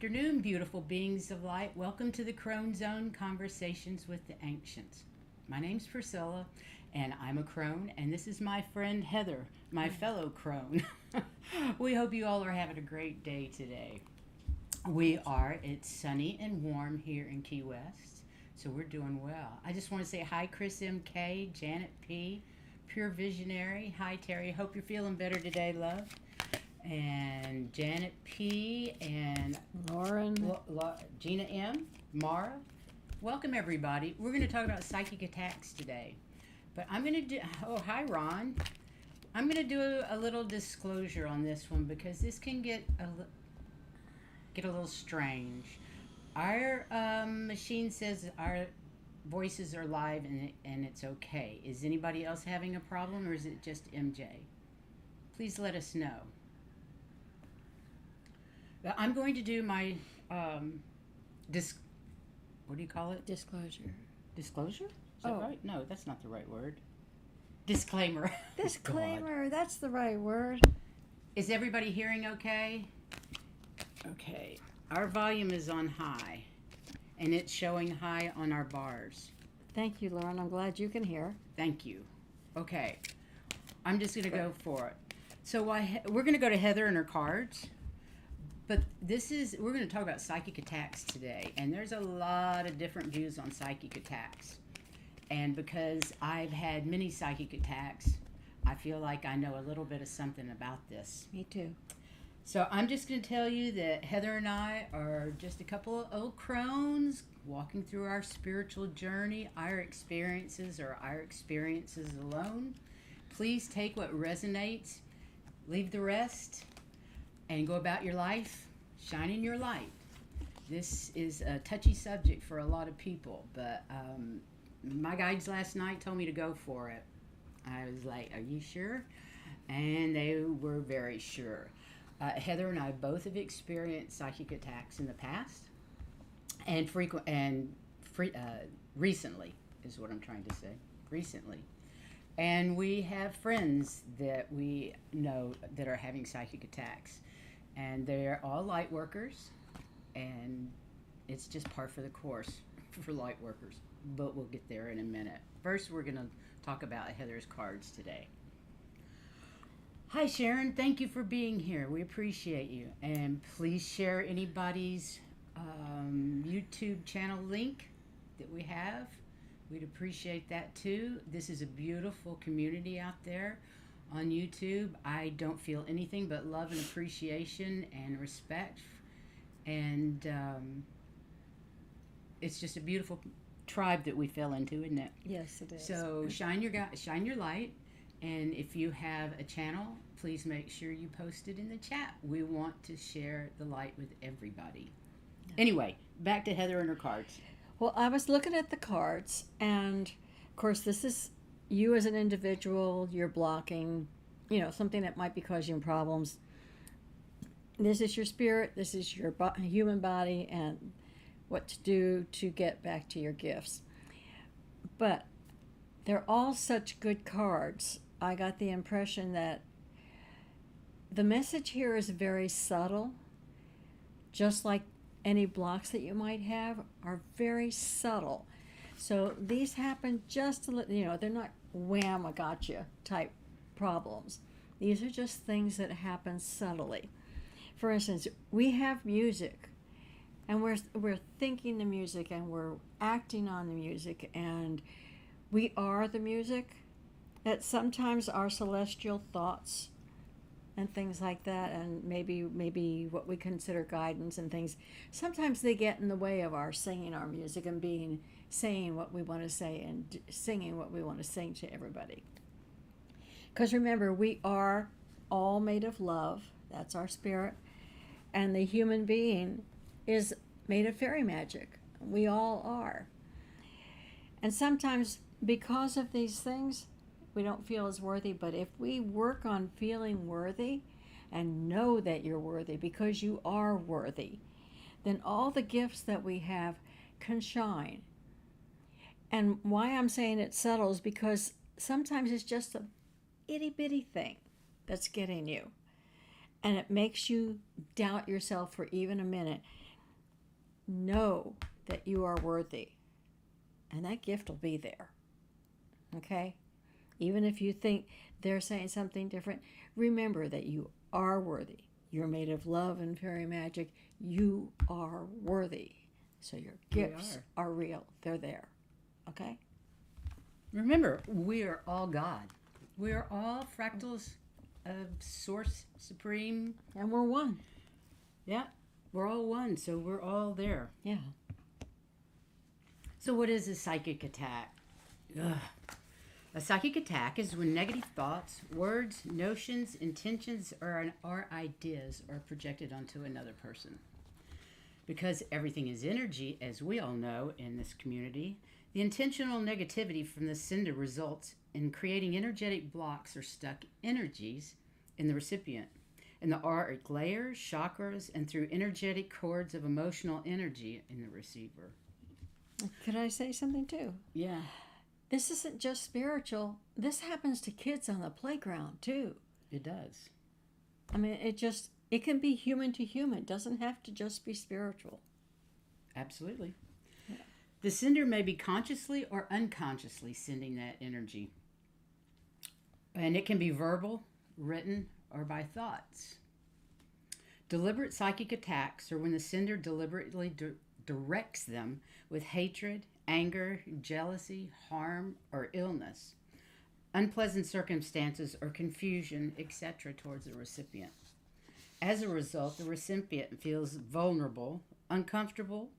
afternoon, beautiful beings of light. Welcome to the Crone Zone Conversations with the Ancients. My name's Priscilla, and I'm a crone, and this is my friend Heather, my fellow crone. We hope you all are having a great day today. It's sunny and warm here in Key West, so we're doing well. I just want to say hi, Chris MK, Janet P, Pure Visionary. Hi, Terry. Hope you're feeling better today, love. And Janet P. and Lauren, Gina M. Mara. Welcome, everybody. We're going to talk about psychic attacks today. But I'm going to do... Oh, hi, Ron. I'm going to do a little disclosure on this one because this can get a little strange. Our machine says our voices are live and it's okay. Is anybody else having a problem, or is it just MJ? Please let us know. I'm going to do my what do you call it? disclosure. Disclosure? Is that right? No, that's not the right word. Disclaimer. Disclaimer, that's the right word. Is everybody hearing okay? Okay. Our volume is on high, and it's showing high on our bars. Thank you, Lauren. I'm glad you can hear. Thank you. Okay. I'm just going to go for it. So we're going to go to Heather and her cards. But we're going to talk about psychic attacks today, and there's a lot of different views on psychic attacks. And because I've had many psychic attacks, I feel like I know a little bit of something about this. Me too. So I'm just going to tell you that Heather and I are just a couple of old crones walking through our spiritual journey. Our experiences are our experiences alone. Please take what resonates, leave the rest, and go about your life shining your light. This is a touchy subject for a lot of people, but my guides last night told me to go for it. I was like, are you sure? And they were very sure. Heather and I both have experienced psychic attacks in the past, and recently is what I'm trying to say. Recently. And we have friends that we know that are having psychic attacks. And they're all light workers, and it's just par for the course for light workers. But we'll get there in a minute. First, we're going to talk about Heather's cards today. Hi, Sharon. Thank you for being here. We appreciate you. And please share anybody's YouTube channel link that we have. We'd appreciate that, too. This is a beautiful community out there. On YouTube, I don't feel anything but love and appreciation and respect, and it's just a beautiful tribe that we fell into, isn't it? Yes, it is. So shine your light, and if you have a channel, please make sure you post it in the chat. We want to share the light with everybody. Anyway, back to Heather and her cards. Well, I was looking at the cards, and of course, this is you as an individual. You're blocking, something that might be causing problems. This is your spirit. This is your human body, and what to do to get back to your gifts. But they're all such good cards. I got the impression that the message here is very subtle, just like any blocks that you might have are very subtle. So these happen just to they're not wham, I gotcha type problems. These are just things that happen subtly. For instance, we have music, and we're thinking the music, and we're acting on the music, and we are the music. That sometimes our celestial thoughts and things like that, and maybe what we consider guidance and things, sometimes they get in the way of our singing our music and saying what we want to say and singing what we want to sing to everybody. Because remember, we are all made of love. That's our spirit. And the human being is made of fairy magic. We all are. And sometimes because of these things, we don't feel as worthy. But if we work on feeling worthy and know that you're worthy because you are worthy, then all the gifts that we have can shine. And why I'm saying it's subtle is because sometimes it's just a itty-bitty thing that's getting you. And it makes you doubt yourself for even a minute. know that you are worthy. And that gift will be there. Okay? Even if you think they're saying something different, remember that you are worthy. You're made of love and fairy magic. You are worthy. So your gifts are real. They're there. Okay? Remember, we are all God. We are all fractals of Source Supreme. And we're one. Yeah, we're all one, so we're all there. Yeah. So what is a psychic attack? Ugh. A psychic attack is when negative thoughts, words, notions, intentions, or ideas are projected onto another person. Because everything is energy, as we all know in this community, the intentional negativity from the sender results in creating energetic blocks or stuck energies in the recipient, in the auric layers, chakras, and through energetic cords of emotional energy in the receiver. Could I say something too? Yeah. This isn't just spiritual. This happens to kids on the playground too. It does. I mean, it can be human to human. It doesn't have to just be spiritual. Absolutely. Yeah. The sender may be consciously or unconsciously sending that energy. And it can be verbal, written, or by thoughts. Deliberate psychic attacks are when the sender deliberately directs them with hatred, anger, jealousy, harm, or illness, unpleasant circumstances, or confusion, etc., towards the recipient. As a result, the recipient feels vulnerable, uncomfortable,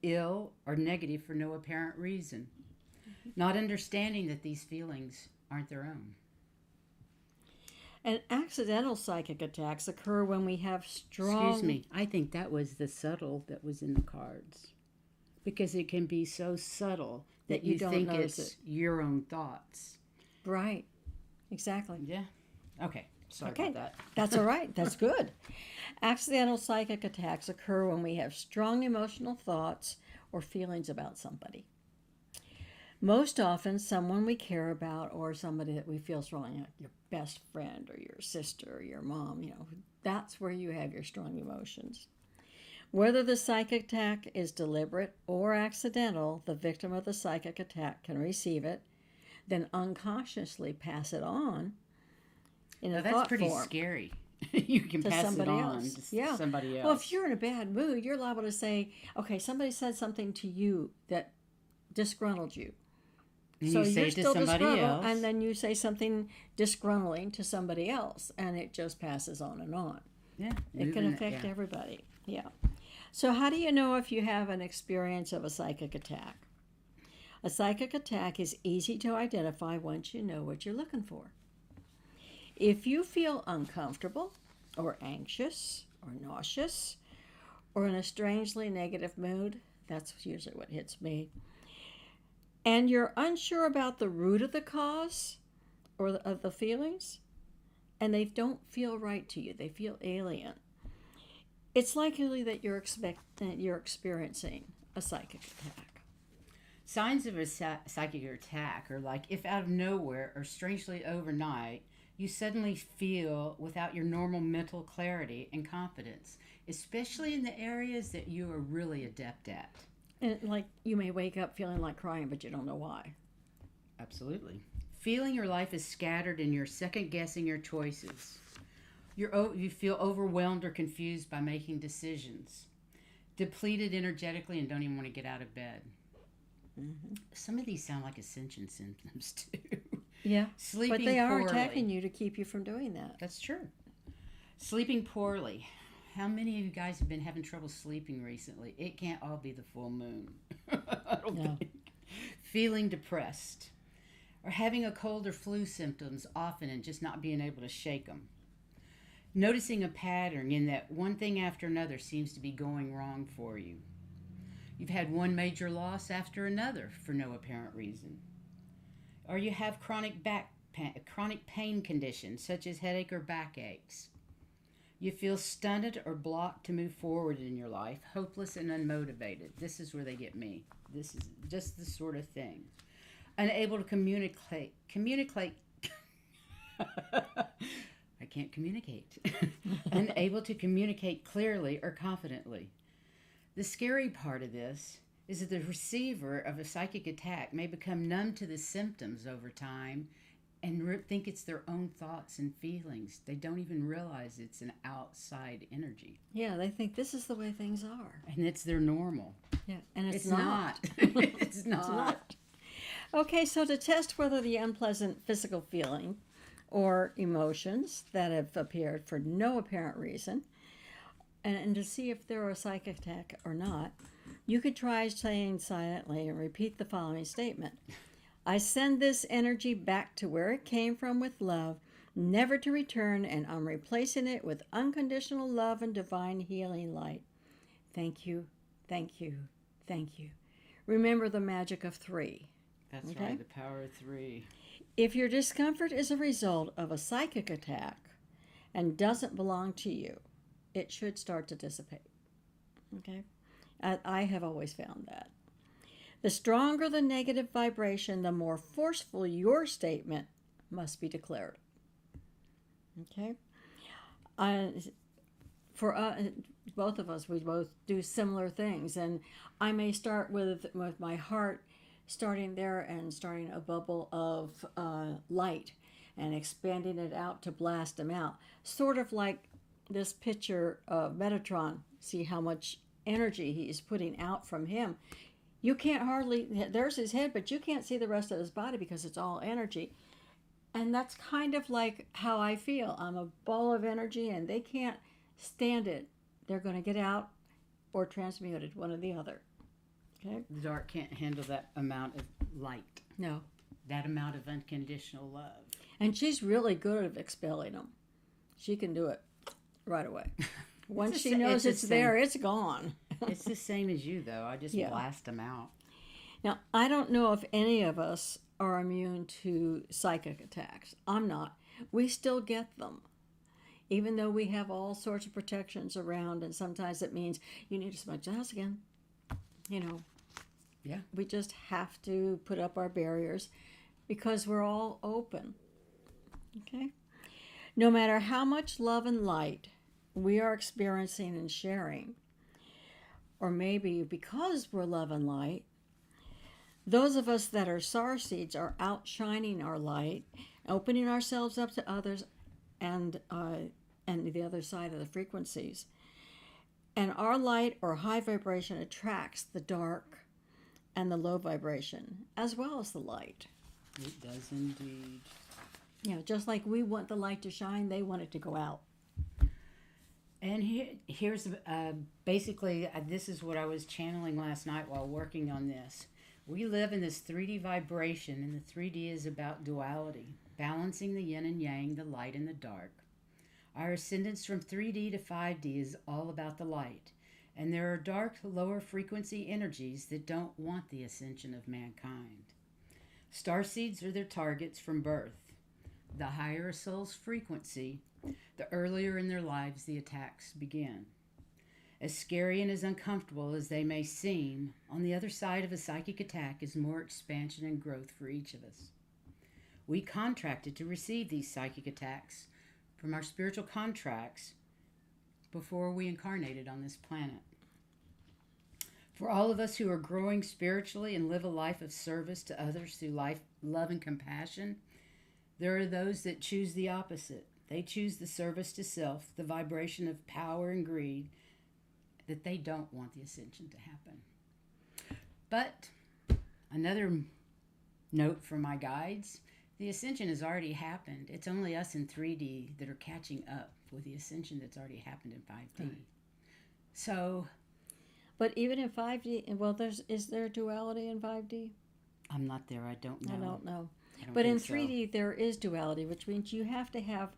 ill, or negative for no apparent reason, not understanding that these feelings aren't their own. And accidental psychic attacks occur when we have strong... Excuse me, I think that was the subtle that was in the cards. Because it can be so subtle that you don't think notice it's your own thoughts. Right. Exactly. Yeah. Okay. Sorry about that. That's all right. That's good. Accidental psychic attacks occur when we have strong emotional thoughts or feelings about somebody. Most often, someone we care about or somebody that we feel strongly, like your best friend or your sister or your mom, that's where you have your strong emotions. Whether the psychic attack is deliberate or accidental, the victim of the psychic attack can receive it, then unconsciously pass it on in a thought form. That's pretty scary. You can pass it on to somebody else. Well, if you're in a bad mood, you're liable to say, okay, somebody said something to you that disgruntled you. And so you say you're to still somebody disgruntled, else. and then you say something disgruntling to somebody else, and it just passes on and on. Yeah. It can affect everybody. Yeah. So how do you know if you have an experience of a psychic attack? A psychic attack is easy to identify once you know what you're looking for. If you feel uncomfortable or anxious or nauseous or in a strangely negative mood, that's usually what hits me, and you're unsure about the root of the cause or of the feelings, and they don't feel right to you, they feel alien, it's likely that you're experiencing a psychic attack. Signs of a psychic attack are like if out of nowhere or strangely overnight, you suddenly feel without your normal mental clarity and confidence, especially in the areas that you are really adept at. And like you may wake up feeling like crying, but you don't know why. Absolutely. Feeling your life is scattered and you're second guessing your choices. You feel overwhelmed or confused by making decisions. Depleted energetically and don't even want to get out of bed. Mm-hmm. Some of these sound like ascension symptoms too. Yeah, Sleeping but they are poorly. attacking you to keep you from doing that. That's true. Sleeping poorly. How many of you guys have been having trouble sleeping recently? It can't all be the full moon. I don't think. Feeling depressed. Or having a cold or flu symptoms often and just not being able to shake them. Noticing a pattern in that one thing after another seems to be going wrong for you. You've had one major loss after another for no apparent reason. Or you have chronic pain conditions such as headache or backaches. You feel stunted or blocked to move forward in your life, hopeless and unmotivated. This is where they get me. This is just the sort of thing. Unable to communicate. I can't communicate. Unable to communicate clearly or confidently. The scary part of this is that the receiver of a psychic attack may become numb to the symptoms over time and think it's their own thoughts and feelings. They don't even realize it's an outside energy. Yeah, they think this is the way things are. And it's their normal. Yeah, and it's not. not. It's not. It's not. Okay, so to test whether the unpleasant physical feeling or emotions that have appeared for no apparent reason, and to see if they're a psychic attack or not, you could try saying silently and repeat the following statement. I send this energy back to where it came from with love, never to return, and I'm replacing it with unconditional love and divine healing light. Thank you, thank you, thank you. Remember the magic of 3. That's Okay? right, the power of 3. If your discomfort is a result of a psychic attack and doesn't belong to you, it should start to dissipate. Okay? I have always found that. The stronger the negative vibration, the more forceful your statement must be declared. Okay? For both of us, we both do similar things, and I may start with my heart starting there and starting a bubble of light and expanding it out to blast them out. Sort of like this picture of Metatron. See how much energy he's putting out from him. You can't hardly, there's his head, but you can't see the rest of his body because it's all energy. And that's kind of like how I feel. I'm a ball of energy and they can't stand it. They're going to get out or transmuted, one or the other. Okay? The dark can't handle that amount of light, No. that amount of unconditional love. And she's really good at expelling them. She can do it right away. Once she knows it's there, it's gone. It's the same as you, though. I just blast them out. Now, I don't know if any of us are immune to psychic attacks. I'm not. We still get them. Even though we have all sorts of protections around, and sometimes it means you need to smudge the house again. You know. Yeah. We just have to put up our barriers because we're all open. Okay? No matter how much love and light we are experiencing and sharing, or maybe because we're love and light, those of us that are starseeds are outshining our light, opening ourselves up to others and the other side of the frequencies. And our light or high vibration attracts the dark and the low vibration, as well as the light. It does indeed. You know, just like we want the light to shine, they want it to go out. And here's basically, this is what I was channeling last night while working on this. We live in this 3D vibration, and the 3D is about duality, balancing the yin and yang, the light and the dark. Our ascendance from 3D to 5D is all about the light, and there are dark, lower frequency energies that don't want the ascension of mankind. Starseeds are their targets from birth. The higher a soul's frequency, the earlier in their lives the attacks begin. As scary and as uncomfortable as they may seem, on the other side of a psychic attack is more expansion and growth for each of us. We contracted to receive these psychic attacks from our spiritual contracts before we incarnated on this planet. For all of us who are growing spiritually and live a life of service to others through love and compassion, there are those that choose the opposite. They choose the service to self, the vibration of power and greed, that they don't want the ascension to happen. But another note from my guides, the ascension has already happened. It's only us in 3D that are catching up with the ascension that's already happened in 5D. Right. So... But even in 5D, well, is there duality in 5D? I'm not there. I don't know. I don't know. But in 3D, there is duality, which means you have to have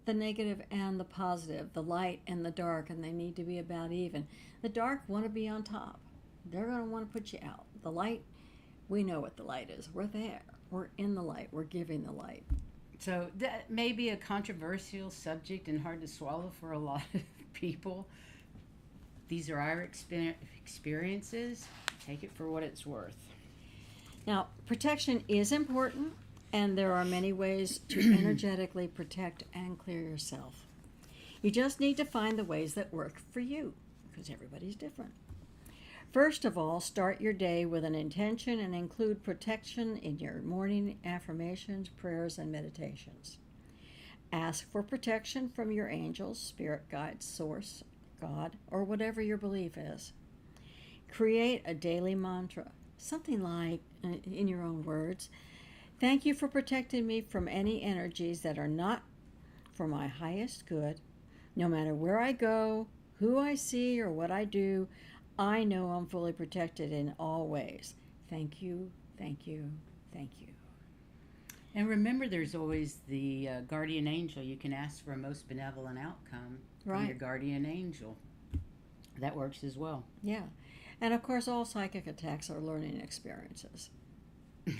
the negative and the positive, the light and the dark, and they need to be about even. The dark want to be on top. They're going to want to put you out. The light, we know what the light is. We're there. We're in the light. We're giving the light. So that may be a controversial subject and hard to swallow for a lot of people. These are our experiences. Take it for what it's worth. Now, protection is important, and there are many ways to energetically protect and clear yourself. You just need to find the ways that work for you. because everybody's different. First of all, start your day with an intention and include protection in your morning affirmations, prayers, and meditations. Ask for protection from your angels, spirit guides, source, God, or whatever your belief is. Create a daily mantra, something like, in your own words, thank you for protecting me from any energies that are not for my highest good. No matter where I go, who I see, or what I do, I know I'm fully protected in all ways. Thank you, thank you, thank you. And remember, there's always the guardian angel. You can ask for a most benevolent outcome from your guardian angel. That works as well. Yeah. And of course, all psychic attacks are learning experiences.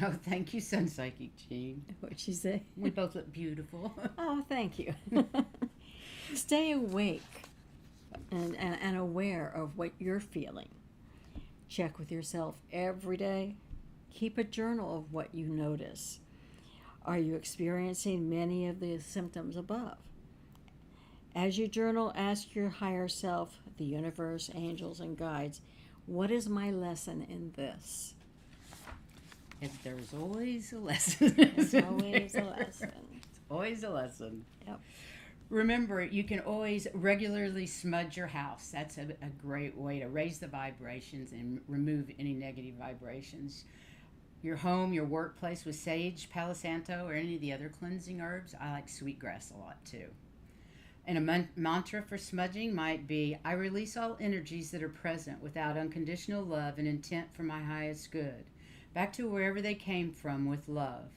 Oh, thank you, Sun Psychic Jean. What'd she say? We both look beautiful. Oh, thank you. Stay awake and aware of what you're feeling. Check with yourself every day. Keep a journal of what you notice. Are you experiencing many of the symptoms above? As you journal, ask your higher self, the universe, angels, and guides, what is my lesson in this? There's always a lesson. There's always a lesson. It's always a lesson. Yep. Remember, you can always regularly smudge your house. That's a great way to raise the vibrations and remove any negative vibrations. Your home, your workplace with sage, palo santo, or any of the other cleansing herbs. I like sweetgrass a lot too. And a mantra for smudging might be, I release all energies that are present without unconditional love and intent for my highest good, back to wherever they came from with love.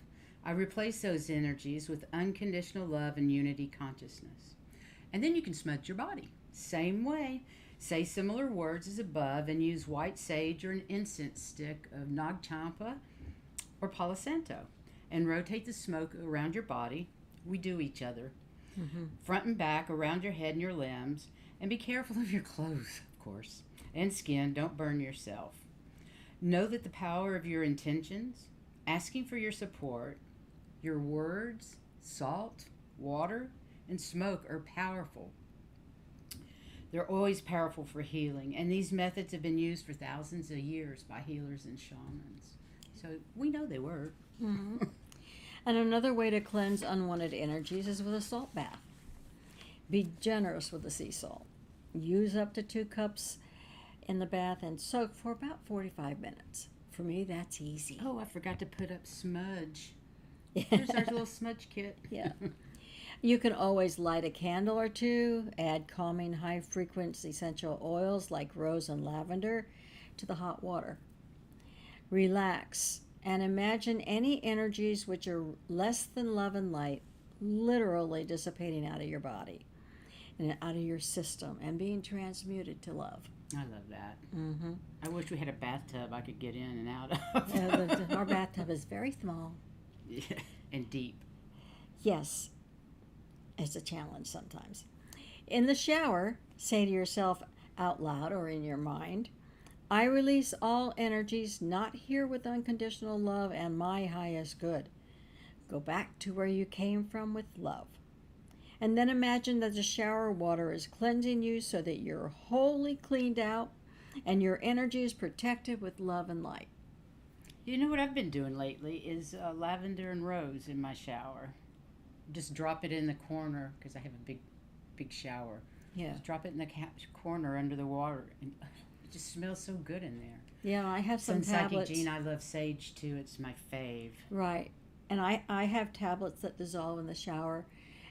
I replace those energies with unconditional love and unity consciousness. And then you can smudge your body. Same way. Say similar words as above and use white sage or an incense stick of Nag Champa or Palo Santo and rotate the smoke around your body. We do each other. Mm-hmm. Front and back, around your head and your limbs. And be careful of your clothes, of course, and skin. Don't burn yourself. Know that the power of your intentions, asking for your support, your words, salt, water, and smoke are powerful. They're always powerful for healing, and these methods have been used for thousands of years by healers and shamans. So we know they work. Mm-hmm. And another way to cleanse unwanted energies is with a salt bath. Be generous with the sea salt. Use up to 2 cups in the bath and soak for about 45 minutes. For me, that's easy. Oh, I forgot to put up smudge. Here's our little smudge kit. Yeah. You can always light a candle or two, add calming high-frequency essential oils like rose and lavender to the hot water. Relax and imagine any energies which are less than love and light literally dissipating out of your body and out of your system and being transmuted to love. I love that. Mm-hmm. I wish we had a bathtub I could get in and out of. Our bathtub is very small. Yeah, and deep. Yes, it's a challenge sometimes. In the shower, say to yourself out loud or in your mind, I release all energies not here with unconditional love and my highest good. Go back to where you came from with love. And then imagine that the shower water is cleansing you so that you're wholly cleaned out and your energy is protected with love and light. You know what I've been doing lately is lavender and rose in my shower. Just drop it in the corner because I have a big shower. Yeah. Just drop it in the corner under the water. And it just smells so good in there. Yeah, I have some tablets. Psychic Jean, I love sage too. It's my fave. Right. And I have tablets that dissolve in the shower.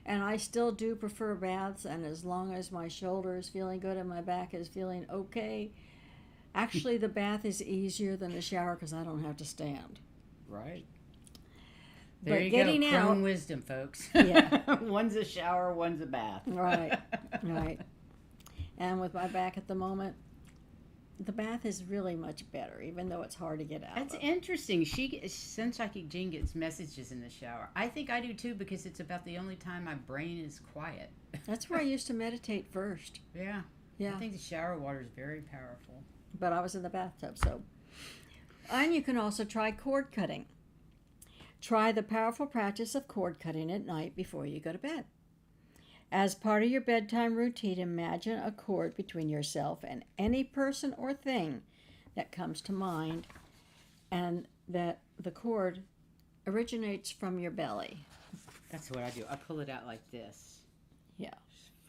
And I still do prefer baths. And as long as my shoulder is feeling good and my back is feeling okay, actually the bath is easier than the shower because I don't have to stand. Right. There But you getting go. out, Crone wisdom, folks. Yeah. One's a shower, one's a bath. Right, right. And with my back at the moment, the bath is really much better, even though it's hard to get out That's of. interesting. Sun Psychic Jean gets messages in the shower. I think I do too because it's about the only time my brain is quiet. That's where I used to meditate first. Yeah. Yeah. I think the shower water is very powerful. But I was in the bathtub, so. And you can also try cord cutting. Try the powerful practice of cord cutting at night before you go to bed. As part of your bedtime routine, imagine a cord between yourself and any person or thing that comes to mind, and that the cord originates from your belly. That's what I do. I pull it out like this. Yeah.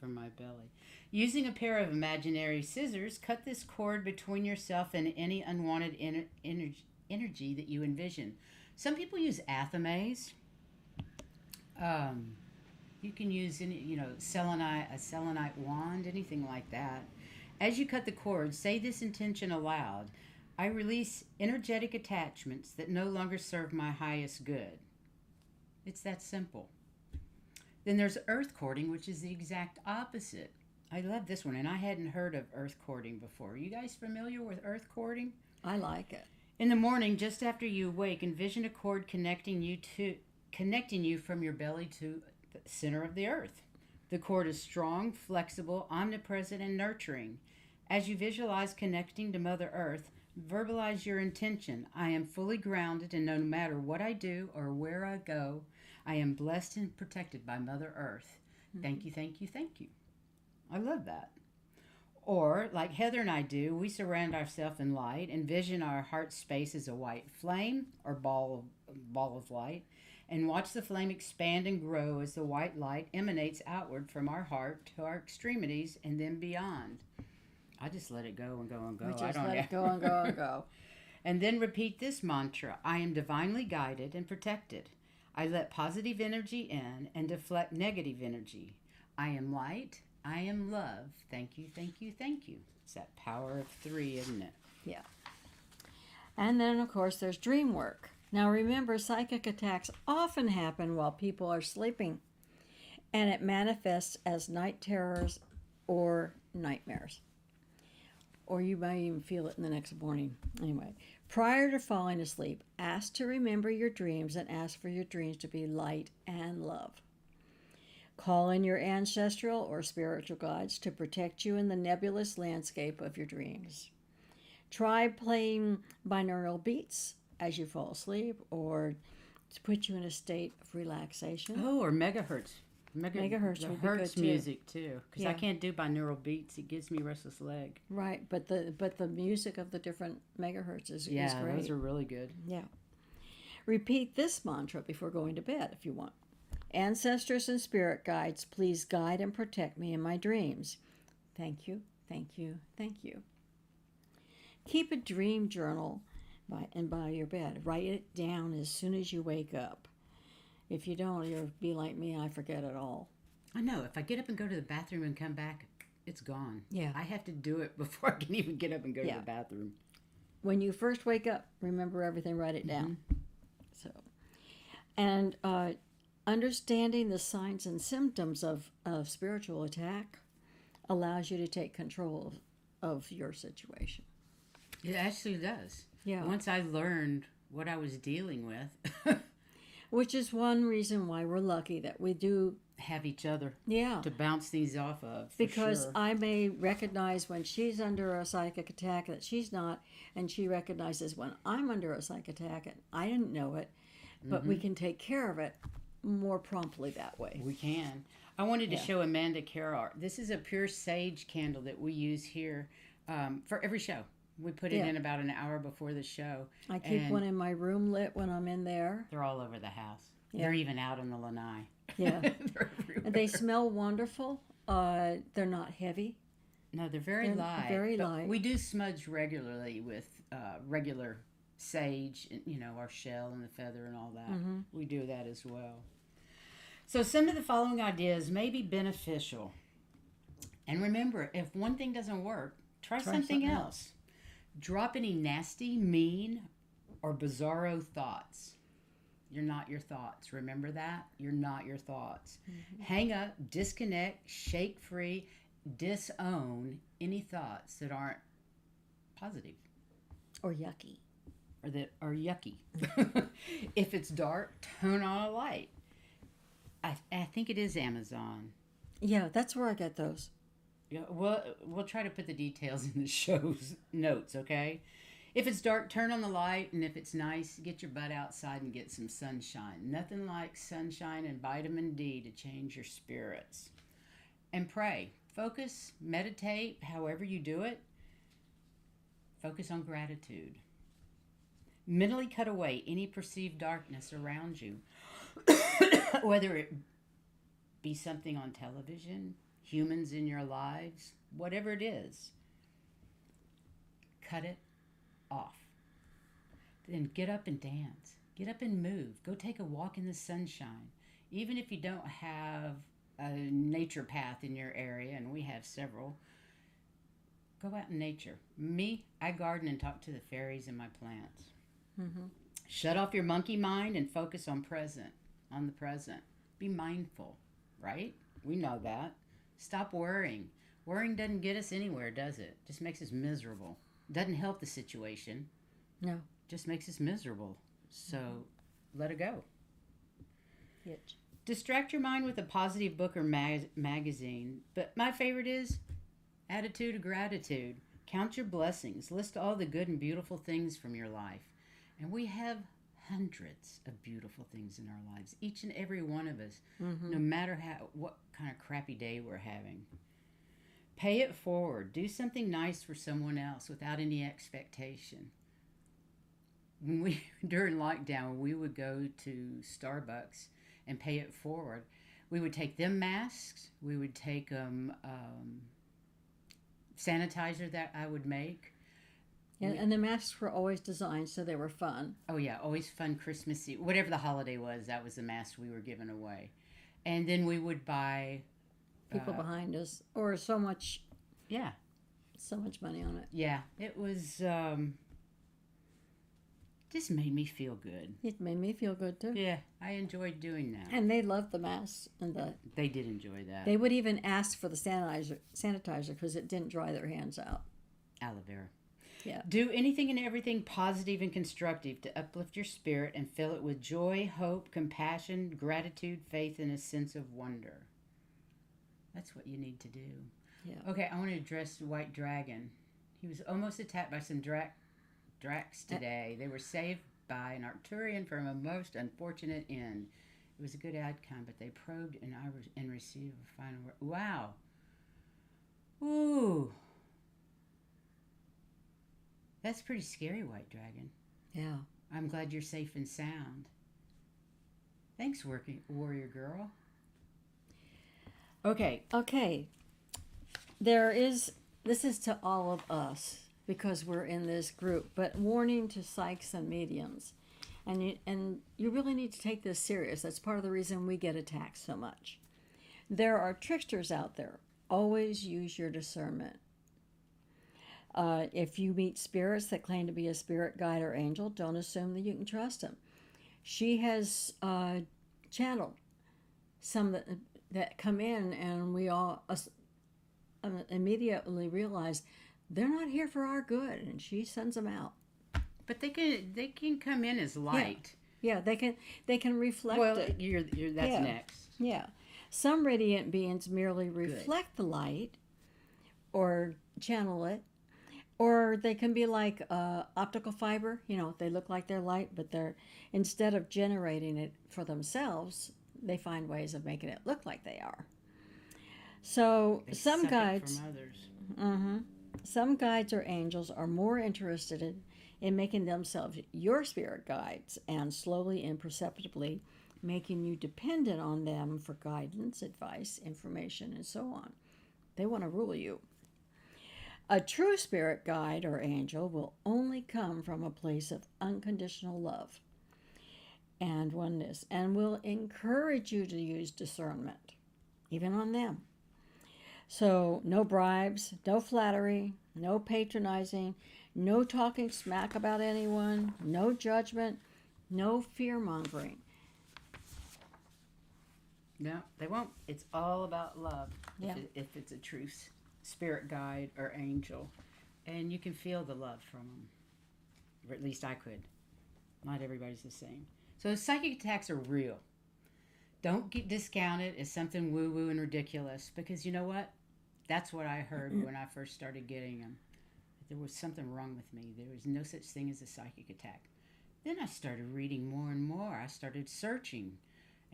From my belly. Using a pair of imaginary scissors, cut this cord between yourself and any unwanted energy that you envision. Some people use athames. You can use any, a selenite wand, anything like that. As you cut the cord, say this intention aloud. I release energetic attachments that no longer serve my highest good. It's that simple. Then there's earth cording, which is the exact opposite. I love this one, and I hadn't heard of earth cording before. Are you guys familiar with earth cording? I like it. In the morning, just after you awake, envision a cord connecting you from your belly to the center of the earth. The cord is strong, flexible, omnipresent, and nurturing. As you visualize connecting to Mother Earth, verbalize your intention. I am fully grounded, and no matter what I do or where I go, I am blessed and protected by Mother Earth. Thank you, thank you, thank you. I love that. Or, like Heather and I do, we surround ourselves in light, envision our heart space as a white flame or ball of light, and watch the flame expand and grow as the white light emanates outward from our heart to our extremities and then beyond. I just let it go and go and go. We just let it go and go and go. And then repeat this mantra. I am divinely guided and protected. I let positive energy in and deflect negative energy. I am light. I am love. Thank you, thank you, thank you. It's that power of 3, isn't it? Yeah. And then, of course, there's dream work. Now, remember, psychic attacks often happen while people are sleeping, and it manifests as night terrors or nightmares. Or you might even feel it in the next morning. Anyway, prior to falling asleep, ask to remember your dreams and ask for your dreams to be light and love. Call in your ancestral or spiritual guides to protect you in the nebulous landscape of your dreams. Try playing binaural beats as you fall asleep, or to put you in a state of relaxation. Oh, or megahertz. Megahertz the would be hertz good too. music too, because I Yeah. can't do binaural beats. It gives me restless leg. Right, but the music of the different megahertz is great. Those are really good. Yeah. Repeat this mantra before going to bed if you want. Ancestors and spirit guides, please guide and protect me in my dreams. Thank you, thank you, thank you. Keep a dream journal by your bed. Write it down as soon as you wake up. If you don't, you'll be like me, I forget it all. I know. If I get up and go to the bathroom and come back, it's gone. Yeah. I have to do it before I can even get up and go to Yeah. the bathroom. When you first wake up, remember everything, write it down. So, and understanding the signs and symptoms of spiritual attack allows you to take control of your situation. It actually does. Yeah. Once I learned what I was dealing with, Which is one reason why we're lucky that we do. have each other Yeah. to bounce these off of. For Because sure. I may recognize when she's under a psychic attack that she's not, and she recognizes when I'm under a psychic attack and I didn't know it, but we can take care of it more promptly that way. We can. I wanted to show Amanda Carr. This is a pure sage candle that we use here for every show. We put it in about an hour before the show. I keep and one in my room lit when I'm in there. They're all over the house. Yeah. They're even out on the lanai. Yeah. They're everywhere. And they smell wonderful. They're not heavy. No, they're very They're light. very but light. We do smudge regularly with regular sage, and, our shell and the feather and all that. We do that as well. So some of the following ideas may be beneficial. And remember, if one thing doesn't work, try something else. Drop any nasty, mean, or bizarro thoughts. You're not your thoughts. Remember that? You're not your thoughts. Hang up, disconnect, shake free, disown any thoughts that aren't positive Or yucky. or that are yucky. If it's dark, turn on a light. I think it is Amazon. Yeah, that's where I get those. Yeah, we'll try to put the details in the show's notes, okay? If it's dark, turn on the light, and if it's nice, get your butt outside and get some sunshine. Nothing like sunshine and vitamin D to change your spirits. and pray. Focus, meditate, however you do it. Focus on gratitude. Mentally cut away any perceived darkness around you, whether it be something on television, humans in your lives, whatever it is. Cut it off. Then get up and dance. Get up and move. Go take a walk in the sunshine. Even if you don't have a nature path in your area, and we have several, go out in nature. Me, I garden and talk to the fairies and my plants. Mm-hmm. Shut off your monkey mind and focus on the present. Be mindful, right? We know that. Stop worrying. Worrying doesn't get us anywhere, does it? Just makes us miserable. Doesn't help the situation. No. Just makes us miserable. So let it go. It. Distract your mind with a positive book or magazine. But my favorite is Attitude of Gratitude. Count your blessings. List all the good and beautiful things from your life. And we have hundreds of beautiful things in our lives. Each and every one of us. Mm-hmm. No matter what kind of crappy day we're having. Pay it forward. Do something nice for someone else without any expectation. During lockdown, we would go to Starbucks and pay it forward. We would take them masks. We would take them sanitizer that I would make. And the masks were always designed so they were fun. Oh yeah, always fun Christmassy. Whatever the holiday was, that was the mask we were giving away. And then we would buy people behind us, or so much money on it. Yeah, it was just made me feel good. It made me feel good too. Yeah, I enjoyed doing that. And they loved the masks they did enjoy that. They would even ask for the sanitizer because it didn't dry their hands out. Aloe vera. Yeah. Do anything and everything positive and constructive to uplift your spirit and fill it with joy, hope, compassion, gratitude, faith, and a sense of wonder. That's what you need to do. Yeah. Okay, I want to address the White Dragon. He was almost attacked by some Dracs today. They were saved by an Arcturian from a most unfortunate end. It was a good outcome, but they probed and received a final word. Wow. Ooh. That's pretty scary, White Dragon. Yeah. I'm glad you're safe and sound. Thanks, Warrior Girl. Okay. This is to all of us because we're in this group, but warning to psychics and mediums. And you really need to take this serious. That's part of the reason we get attacked so much. There are tricksters out there. Always use your discernment. If you meet spirits that claim to be a spirit guide or angel, don't assume that you can trust them. She has channeled some that come in, and we all immediately realize they're not here for our good, and she sends them out. But they can come in as light. Yeah, they can reflect it. Well, that's next. Yeah. Some radiant beings merely reflect the light or channel it. Or they can be like optical fiber. They look like they're light, but instead of generating it for themselves, they find ways of making it look like they are. So some guides, some guides or angels are more interested in making themselves your spirit guides and slowly and perceptibly making you dependent on them for guidance, advice, information, and so on. They want to rule you. A true spirit guide or angel will only come from a place of unconditional love and oneness, and will encourage you to use discernment, even on them. So no bribes, no flattery, no patronizing, no talking smack about anyone, no judgment, no fear-mongering. No, they won't. It's all about love. Yeah. If it's a true spirit guide or angel, and you can feel the love from them, or at least I could. Not everybody's the same. So psychic attacks are real. Don't get discounted as something woo-woo and ridiculous, because you know what? That's what I heard when I first started getting them. There was something wrong with me. There was no such thing as a psychic attack. Then I started reading more and more. I started searching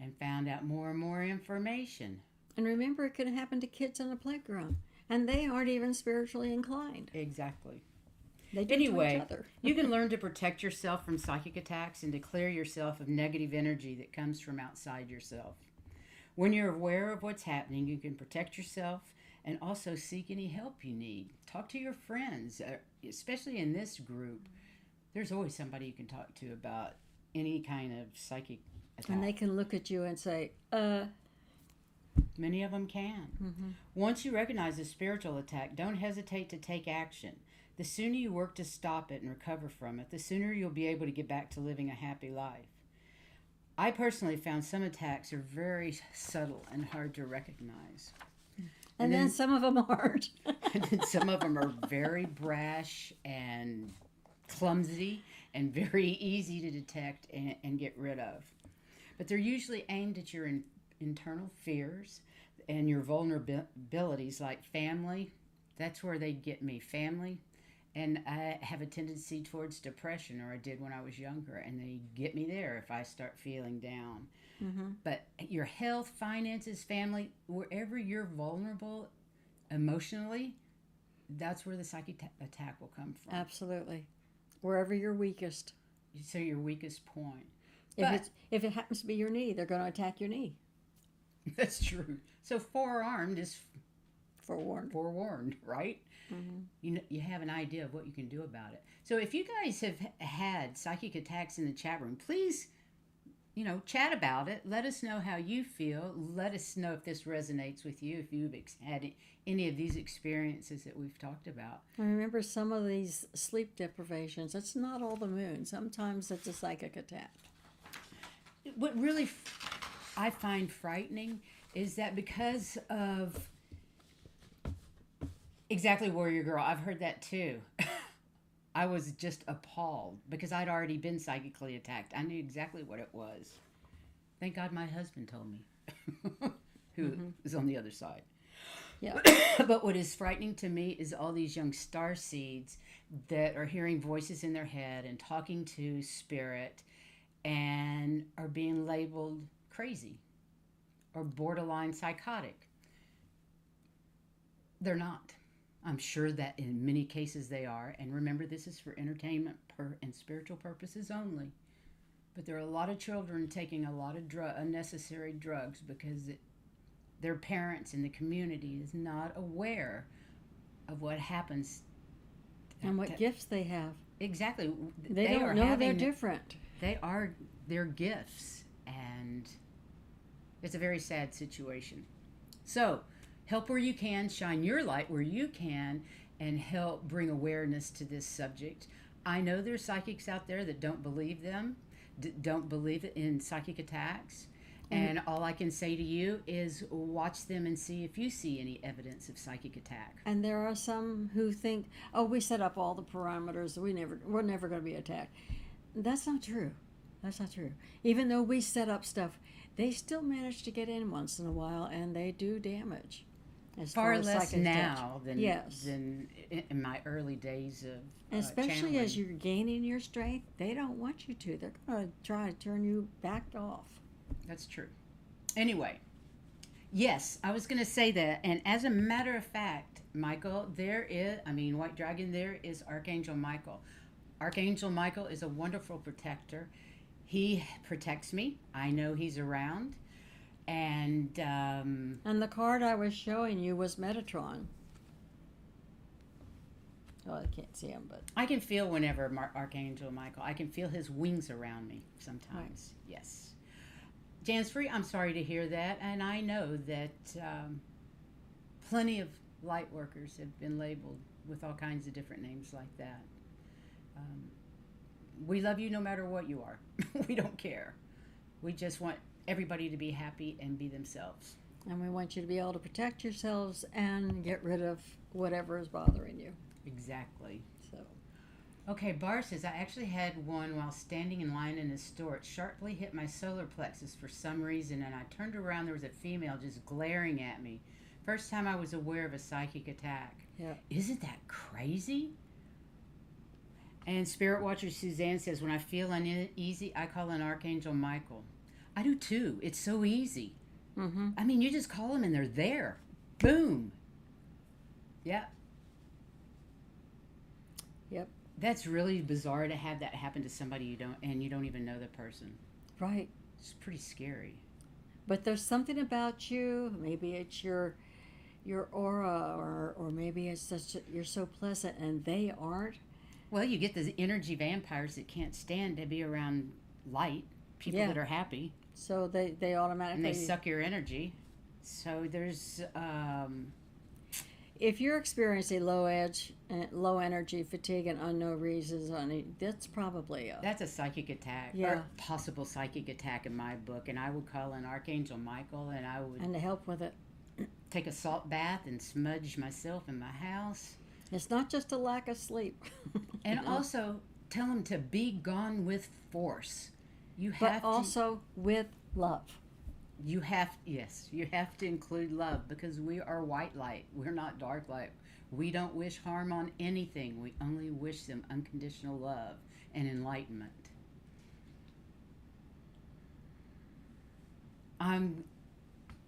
and found out more and more information. And remember, it can happen to kids on the playground, and they aren't even spiritually inclined. Exactly. They do Anyway, to each other. you can learn to protect yourself from psychic attacks and to clear yourself of negative energy that comes from outside yourself. When you're aware of what's happening, you can protect yourself and also seek any help you need. Talk to your friends, especially in this group. There's always somebody you can talk to about any kind of psychic attack. And they can look at you and say, Many of them can. Mm-hmm. Once you recognize a spiritual attack, don't hesitate to take action. The sooner you work to stop it and recover from it, the sooner you'll be able to get back to living a happy life. I personally found some attacks are very subtle and hard to recognize. and then some of them aren't. And then some of them are very brash and clumsy and very easy to detect and get rid of. But they're usually aimed at your internal fears and your vulnerabilities, like family. That's where they get me, family. And I have a tendency towards depression, or I did when I was younger, and they get me there if I start feeling down. Mm-hmm. But your health, finances, family, wherever you're vulnerable emotionally, that's where the psychic attack will come from. Absolutely. Wherever you're weakest. So your weakest point. If it happens to be your knee, they're going to attack your knee. That's true. So forearmed is Forewarned. right? Mm-hmm. You have an idea of what you can do about it. So if you guys have had psychic attacks in the chat room, please, chat about it. Let us know how you feel. Let us know if this resonates with you, if you've had any of these experiences that we've talked about. I remember some of these sleep deprivations. It's not all the moon. Sometimes it's a psychic attack. What really I find frightening is that because of exactly Warrior Girl, I've heard that too. I was just appalled because I'd already been psychically attacked. I knew exactly what it was. Thank God my husband told me, who is on the other side. Yeah. But what is frightening to me is all these young starseeds that are hearing voices in their head and talking to spirit and are being labeled crazy or borderline psychotic. They're not. I'm sure that in many cases they are. And remember, this is for entertainment and spiritual purposes only. But there are a lot of children taking a lot of unnecessary drugs because their parents and the community is not aware of what happens. And what gifts they have. Exactly. They don't know they're different. They are their gifts. And it's a very sad situation. So, help where you can, shine your light where you can, and help bring awareness to this subject. I know there's psychics out there that don't believe them, don't believe in psychic attacks. And all I can say to you is watch them and see if you see any evidence of psychic attack. And there are some who think, oh, we set up all the parameters, we're never going to be attacked. That's not true. That's not true. Even though we set up stuff, they still manage to get in once in a while, and they do damage. As far less now than yes. than in my early days of especially channeling. as you're gaining your strength, they don't want you to. They're going to try to turn you back off. That's true. Anyway, yes, I was going to say that. And as a matter of fact, Michael, White Dragon, there is Archangel Michael. Archangel Michael is a wonderful protector. He protects me. I know he's around. And the card I was showing you was Metatron. Oh, I can't see him, but I can feel whenever Archangel Michael, I can feel his wings around me sometimes. Right. Yes. Jansfrey, I'm sorry to hear that, and I know that plenty of light workers have been labeled with all kinds of different names like that. We love you no matter what you are. We don't care. We just want everybody to be happy and be themselves. And we want you to be able to protect yourselves and get rid of whatever is bothering you. Exactly. So, okay, Bar says, I actually had one while standing in line in a store. It sharply hit my solar plexus for some reason, and I turned around. There was a female just glaring at me. First time I was aware of a psychic attack. Yeah. Isn't that crazy? And Spirit Watcher Suzanne says, when I feel uneasy, I call on Archangel Michael. I do too. It's so easy. Mm-hmm. I mean, you just call them and they're there. Boom. Yeah. Yep. That's really bizarre to have that happen to somebody you don't even know the person. Right. It's pretty scary. But there's something about you. Maybe it's your aura, or maybe it's just you're so pleasant and they aren't. Well, you get the energy vampires that can't stand to be around light, people Yeah. that are happy, So they automatically. and they suck your energy. So there's, If you're experiencing low energy, fatigue, and unknown reasons, that's probably that's a psychic attack, Yeah. or possible psychic attack in my book. And I would call in Archangel Michael, and I would and to help with it. take a salt bath and smudge myself in my house. It's not just a lack of sleep. And also tell them to be gone with force. You but have also with love. you have to include love, because we are white light. We're not dark light. We don't wish harm on anything. We only wish them unconditional love and enlightenment.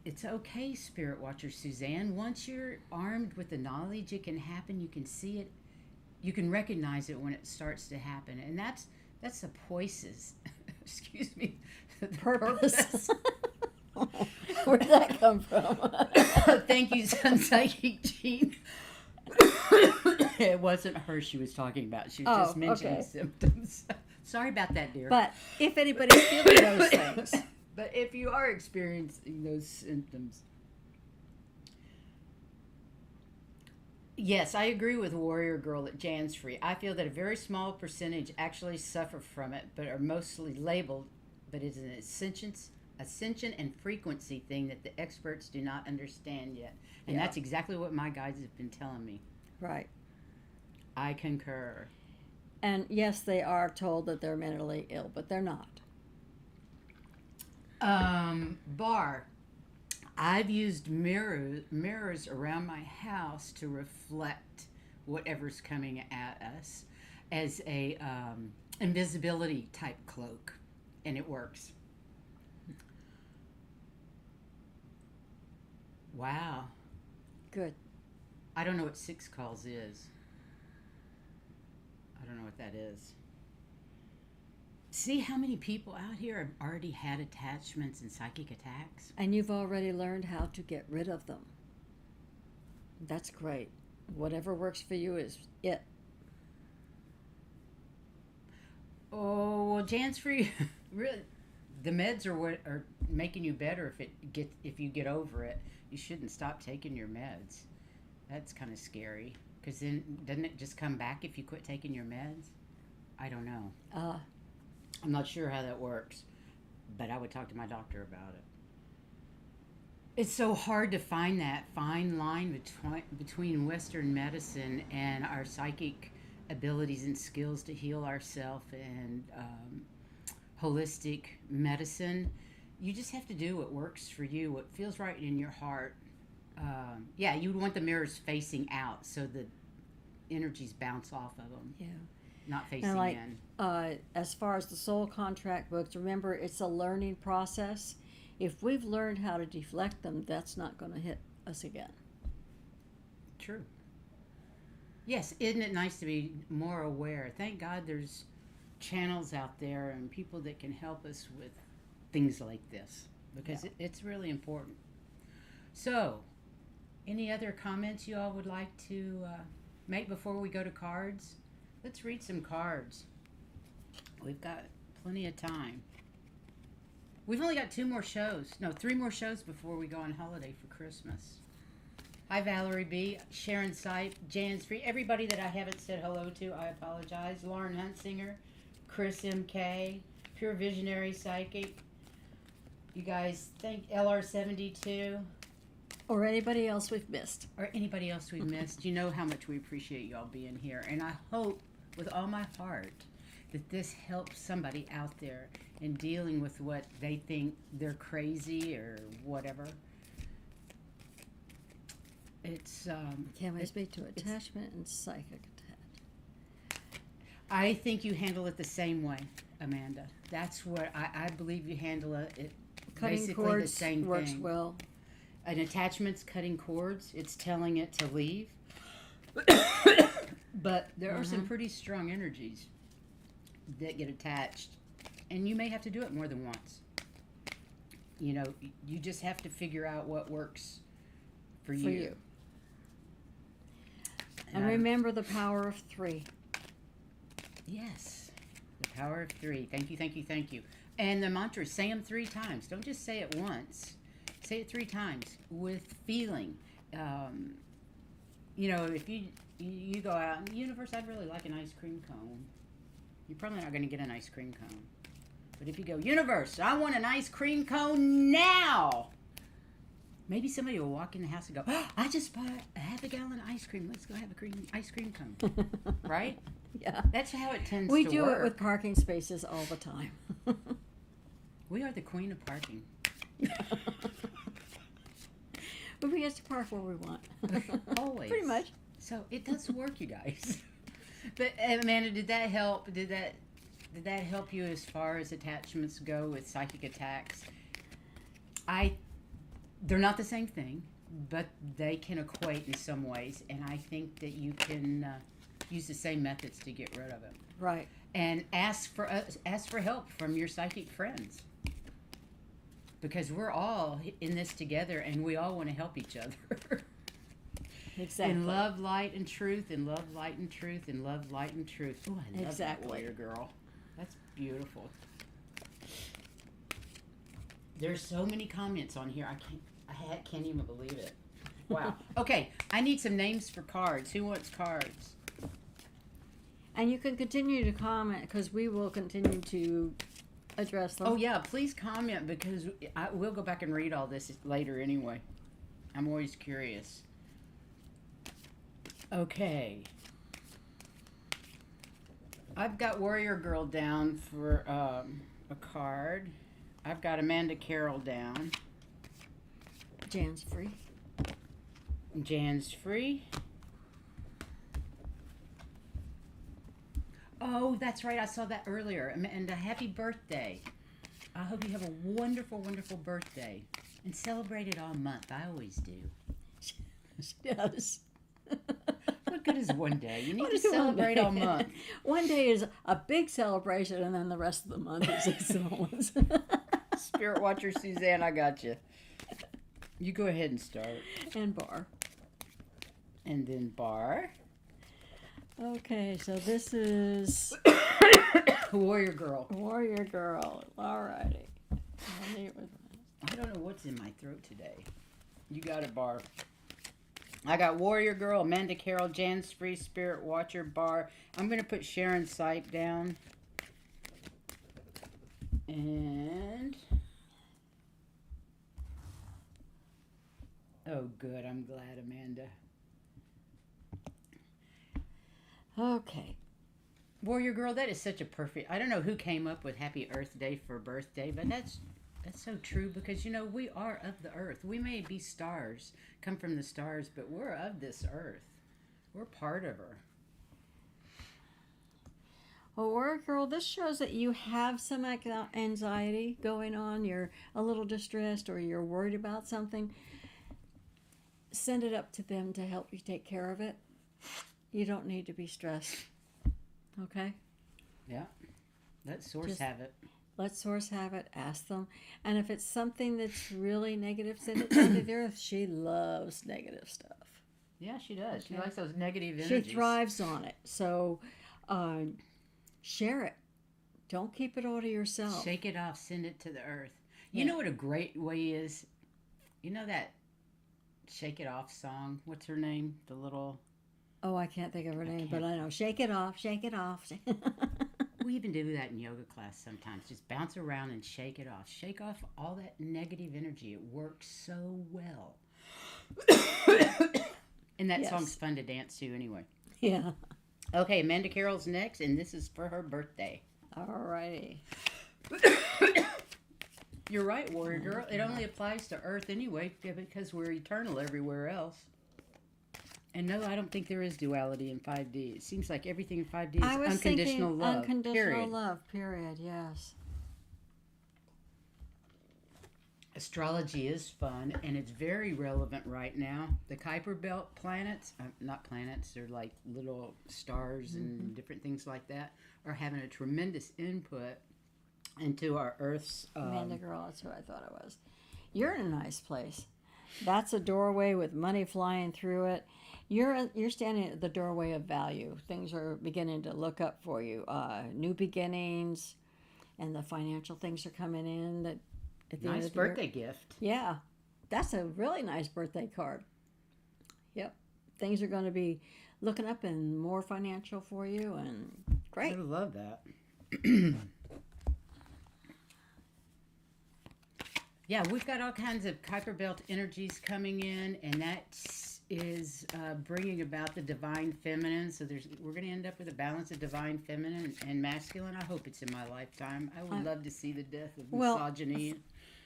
It's okay, Spirit Watcher Suzanne. Once you're armed with the knowledge, it can happen. You can see it. You can recognize it when it starts to happen. And that's the poises. Excuse me. The Purpose. Where did that come from? Thank you, Sun Psychic Jean. It wasn't her she was talking about. She was just mentioning symptoms. Sorry about that, dear. But if anybody's feeling those things. But if you are experiencing those symptoms, yes, I agree with Warrior Girl at Jan's Free. I feel that a very small percentage actually suffer from it, but are mostly labeled. But it's an ascension and frequency thing that the experts do not understand yet. And that's exactly what my guides have been telling me. Right. I concur. And yes, they are told that they're mentally ill, but they're not. Bar. I've used mirrors around my house to reflect whatever's coming at us as a invisibility type cloak, and it works. Wow. Good. I don't know what 6 calls is. I don't know what that is. See how many people out here have already had attachments and psychic attacks? And you've already learned how to get rid of them. That's great. Whatever works for you is it. Oh, well, Jan's Free, really, the meds are what are making you better if you get over it. You shouldn't stop taking your meds. That's kind of scary, because then doesn't it just come back if you quit taking your meds? I don't know. I'm not sure how that works, but I would talk to my doctor about it. It's so hard to find that fine line between Western medicine and our psychic abilities and skills to heal ourselves, and holistic medicine. You just have to do what works for you, what feels right in your heart. You would want the mirrors facing out so the energies bounce off of them. Yeah. Not facing in. As far as the soul contract books, remember, it's a learning process. If we've learned how to deflect them, that's not going to hit us again. True. Yes, isn't it nice to be more aware? Thank God there's channels out there and people that can help us with things like this, because it's really important. So, any other comments you all would like to make before we go to cards? Let's read some cards. We've got plenty of time. We've only got 3 more shows before we go on holiday for Christmas. Hi, Valerie B., Sharon Sipe, Jan's Free, everybody that I haven't said hello to, I apologize. Lauren Huntsinger, Chris MK, Pure Visionary Psychic. You guys, thank LR72. Or anybody else we've missed. Or anybody else we've missed. You know how much we appreciate you all being here. And I hope with all my heart that this helps somebody out there in dealing with what they think they're crazy or whatever. It's Can we speak to attachment and psychic attachment? I think you handle it the same way, Amanda. That's what I believe you handle it Cutting basically cords the same works thing. well. An attachment's cutting cords. It's telling it to leave. But there are some pretty strong energies that get attached. And you may have to do it more than once. You know, you just have to figure out what works for you. And remember the power of 3. Yes. The power of 3. Thank you, thank you, thank you. And the mantra, say them 3 times. Don't just say it once. Say it 3 times with feeling. You know, if you go out in the universe, I'd really like an ice cream cone. You're probably not going to get an ice cream cone. But if you go, universe, I want an ice cream cone now. Maybe somebody will walk in the house and go, oh, I just bought a half a gallon of ice cream. Let's go have a ice cream cone. Right? Yeah. That's how it tends to We work. do it with parking spaces all the time. We are the queen of parking. But we get to park where we want. Always. Pretty much. So it does work, you guys. But Amanda, did that help? Did that help you as far as attachments go with psychic attacks? They're not the same thing, but they can equate in some ways, and I think that you can use the same methods to get rid of it. Right. And ask for help from your psychic friends, because we're all in this together, and we all want to help each other. Exactly. In love, light, and truth, and love, light, and truth, and love, light, and truth. Oh, I love that warrior girl. That's beautiful. There's so many comments on here. I can't even believe it. Wow. Okay, I need some names for cards. Who wants cards? And you can continue to comment because we will continue to address them. Oh yeah, please comment because we'll go back and read all this later anyway. I'm always curious. Okay. I've got Warrior Girl down for a card. I've got Amanda Carroll down. Jan's free. Jan's free. Oh, that's right. I saw that earlier. And a happy birthday. I hope you have a wonderful, wonderful birthday. And celebrate it all month. I always do. She does. What good is one day? You need to celebrate all month. One day is a big celebration, and then the rest of the month is the small ones. Spirit Watcher Suzanne, I got you. You go ahead and start. And Bar. And then Bar. Okay, so this is Warrior Girl. Warrior Girl. Alrighty. I don't know what's in my throat today. You got it, Bar. I got Warrior Girl, Amanda Carroll, Jan's Free, Spirit Watcher, Bar. I'm going to put Sharon Sipe down. And... oh, good. I'm glad, Amanda. Okay. Warrior Girl, that is such a perfect... I don't know who came up with Happy Earth Day for birthday, but that's so true because, you know, we are of the earth. We may be stars, come from the stars, but we're of this earth. We're part of her. Well, Warrior Girl, this shows that you have some anxiety going on. You're a little distressed or you're worried about something. Send it up to them to help you take care of it. You don't need to be stressed. Okay? Yeah. Let Source have it. Let Source have it. Ask them. And if it's something that's really negative, send it to the earth. She loves negative stuff. Yeah, she does. Okay. She likes those negative energies. energies. She thrives on it. So share it. Don't keep it all to yourself. Shake it off. Send it to the earth. You know what a great way is? You know that Shake It Off song? What's her name? The little... oh, I can't think of her name, but I know. Shake it off. Shake it off. We even do that in yoga class sometimes. Just bounce around and shake it off. Shake off all that negative energy. It works so well. And that song's fun to dance to anyway. Yeah. Okay, Amanda Carroll's next, and this is for her birthday. All righty. You're right, Warrior Girl. It only applies to Earth anyway because we're eternal everywhere else. And no, I don't think there is duality in 5D. It seems like everything in 5D is unconditional love. Unconditional love, period, yes. Astrology is fun, and it's very relevant right now. The Kuiper Belt planets, not planets, they're like little stars and different things like that, are having a tremendous input into our Earth's... Amanda girl, that's who I thought it was. You're in a nice place. That's a doorway with money flying through it. You're standing at the doorway of value. Things are beginning to look up for you. New beginnings, and the financial things are coming in. That at the end nice of the year. birthday gift. Yeah, that's a really nice birthday card. Yep, things are going to be looking up and more financial for you, and great. I love that. Yeah, we've got all kinds of Kuiper Belt energies coming in, and that is bringing about the divine feminine. So we're going to end up with a balance of divine feminine and masculine. I hope it's in my lifetime. I would love to see the death of misogyny.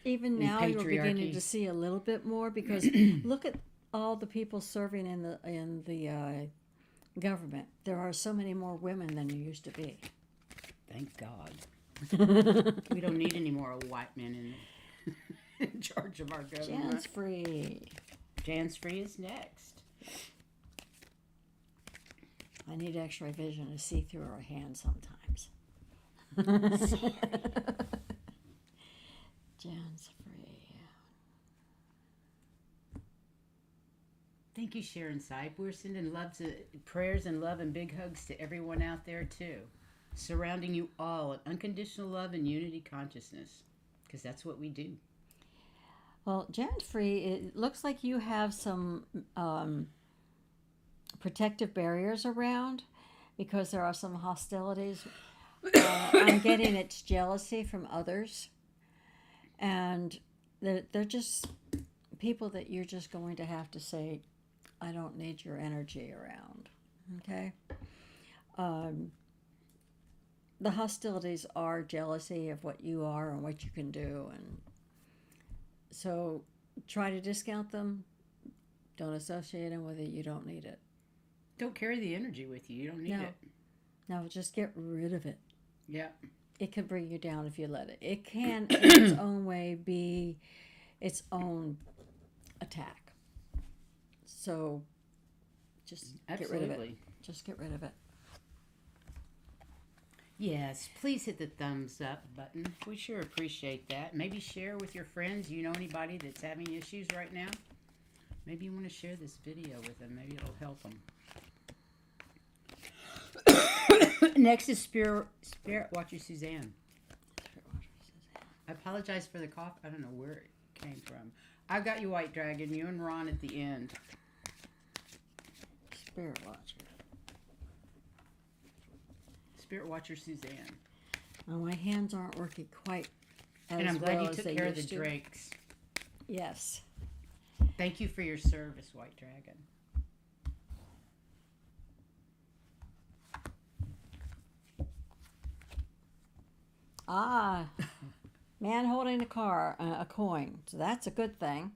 Even and now, you're beginning patriarchy. to see a little bit more, because look at all the people serving in the government. There are so many more women than there used to be. Thank God. We don't need any more white men in charge of our government. Jan's free. Jan's free is next. I need X-ray vision to see through her hands sometimes. Jan's free. Thank you, Sharon Sipe. We're sending prayers and love and big hugs to everyone out there, too. Surrounding you all in unconditional love and unity consciousness. Because that's what we do. Well, Jan's free. It looks like you have some protective barriers around, because there are some hostilities. I'm getting it's jealousy from others. And they're just people that you're just going to have to say, I don't need your energy around. Okay? The hostilities are jealousy of what you are and what you can do. And so try to discount them. Don't associate them with it. You don't need it. Don't carry the energy with you. You don't need it. No, just get rid of it. Yeah. It can bring you down if you let it. It can, in its own way, be its own attack. So just get rid of it. Just get rid of it. Yes, please hit the thumbs up button. We sure appreciate that. Maybe share with your friends. You know anybody that's having issues right now? Maybe you want to share this video with them. Maybe it'll help them. Next is Spirit Watcher Suzanne. I apologize for the cough. I don't know where it came from. I got you, White Dragon. You and Ron at the end. Spirit Watcher. Spirit Watcher Suzanne. Well, my hands aren't working quite as And I'm glad well you as took they care of the used to. drakes. Yes. Thank you for your service, White Dragon. Ah, man holding a coin. So that's a good thing.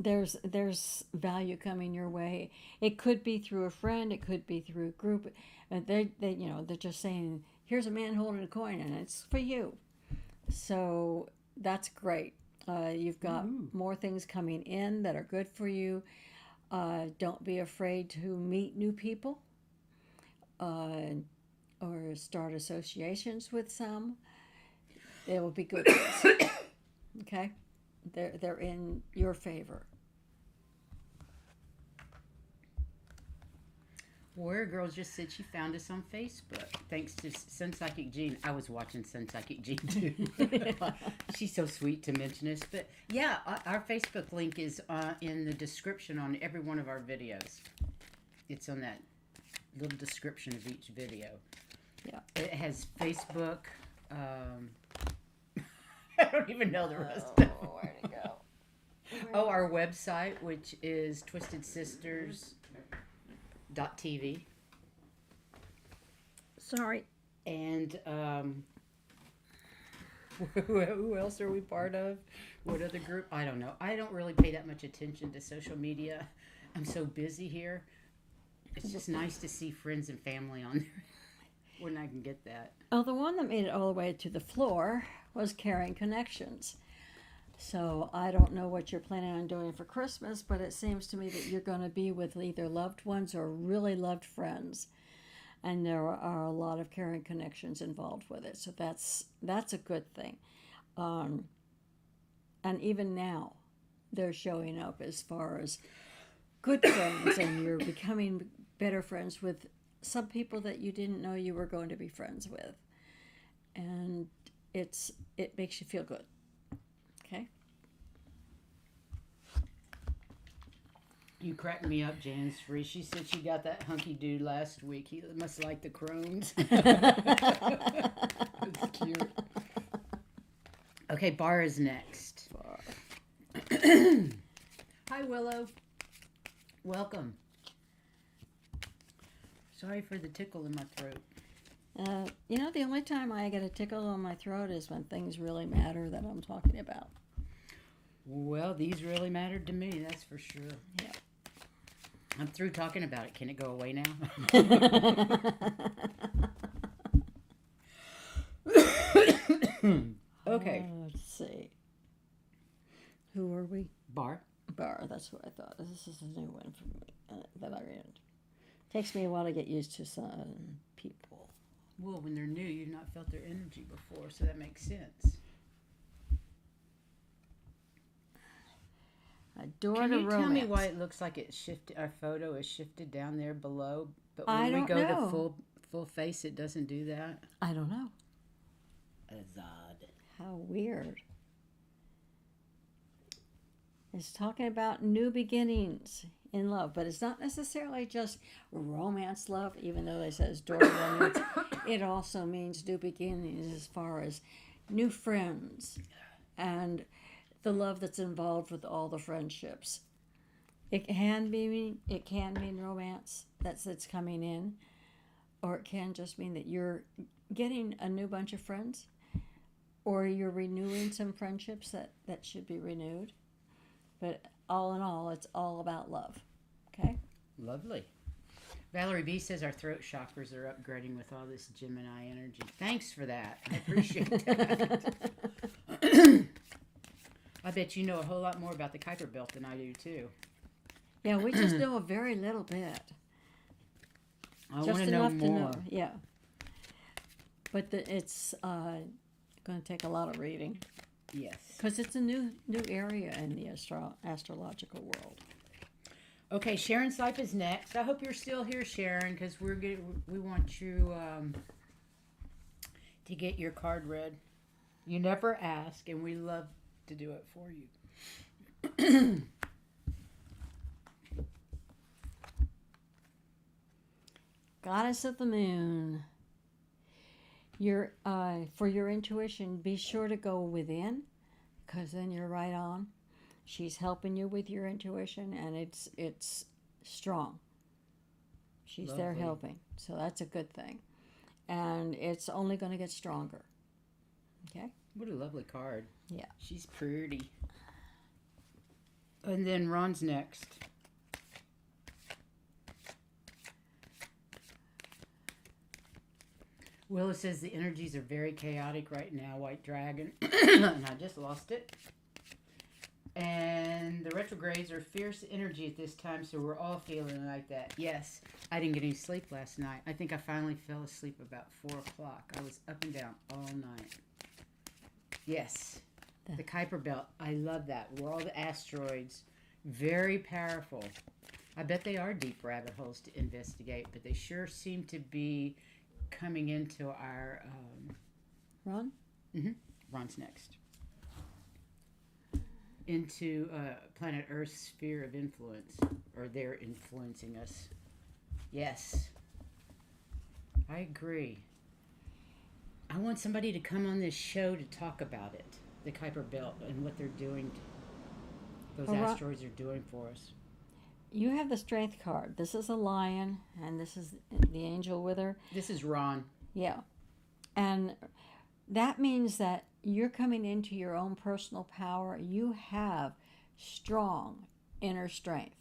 There's value coming your way. It could be through a friend. It could be through a group. They're just saying, here's a man holding a coin, and it's for you. So that's great. You've got more things coming in that are good for you. Don't be afraid to meet new people or start associations with some. They will be good ones. Okay? They're in your favor. Warrior Girl just said she found us on Facebook. Thanks to Sun Psychic Jean. I was watching Sun Psychic Jean too. She's so sweet to mention us. But yeah, our Facebook link is in the description on every one of our videos. It's on that little description of each video. Yeah. It has Facebook. I don't even know the rest of it. Where'd it go? Oh, our website, which is twistedsisterskw.tv. Sorry. And who else are we part of? What other group? I don't know. I don't really pay that much attention to social media. I'm so busy here. It's just nice to see friends and family on there. when I can get that. Oh, the one that made it all the way to the floor was Caring Connections. So I don't know what you're planning on doing for Christmas, but it seems to me that you're going to be with either loved ones or really loved friends. And there are a lot of caring connections involved with it. So that's a good thing. And even now, they're showing up as far as good friends, and you're becoming better friends with some people that you didn't know you were going to be friends with. And it makes you feel good. Okay? You cracked me up, Jan's free. She said she got that hunky dude last week. He must like the Crones. It's cute. Okay, Bar is next. Bar. Hi, Willow. Welcome. Sorry for the tickle in my throat. The only time I get a tickle on my throat is when things really matter that I'm talking about. Well, these really mattered to me, that's for sure. Yeah. I'm through talking about it. Can it go away now? Okay. Let's see. Who are we? Bar. Bar, that's what I thought. This is a new one for me that I read. Takes me a while to get used to some people. Well, when they're new, you've not felt their energy before, so that makes sense. Door to Can you tell me romance. why it looks like it shifted? Our photo is shifted down there below, but I when we don't go know. to full face, it doesn't do that. I don't know. That's odd. How weird. It's talking about new beginnings in love, but it's not necessarily just romance love, even though it says door to romance. It also means new beginnings as far as new friends and the love that's involved with all the friendships. It can mean romance that's coming in, or it can just mean that you're getting a new bunch of friends, or you're renewing some friendships that should be renewed. But all in all, it's all about love. Okay? Lovely. Valerie B says our throat chakras are upgrading with all this Gemini energy. Thanks for that. I appreciate that. I bet you know a whole lot more about the Kuiper Belt than I do, too. Yeah, we just know a very little bit. I Just want to know enough more. to know, yeah. But it's going to take a lot of reading. Yes. Because it's a new area in the astrological world. Okay, Sharon Slipe is next. I hope you're still here, Sharon, because we want you to get your card read. You never ask, and we love to do it for you. Goddess of the Moon. For your intuition, be sure to go within, because then you're right on. She's helping you with your intuition, and it's strong. She's there Lovely. helping, so that's a good thing. And it's only going to get stronger. Okay? What a lovely card. Yeah. She's pretty. And then Ron's next. Willa says the energies are very chaotic right now, White Dragon. And I just lost it. And the retrogrades are fierce energy at this time, so we're all feeling like that. Yes, I didn't get any sleep last night. I think I finally fell asleep about 4 o'clock. I was up and down all night. Yes, the Kuiper Belt. I love that. We're all the asteroids. Very powerful. I bet they are deep rabbit holes to investigate, but they sure seem to be coming into our... Ron? Mm-hmm. Ron's next. Into planet Earth's sphere of influence, or they're influencing us. Yes, I agree. I want somebody to come on this show to talk about it, the Kuiper Belt, and what they're doing. Those asteroids are doing for us. You have the Strength card. This is a lion, and this is the angel with her. This is Ron. Yeah. And that means that you're coming into your own personal power. You have strong inner strength.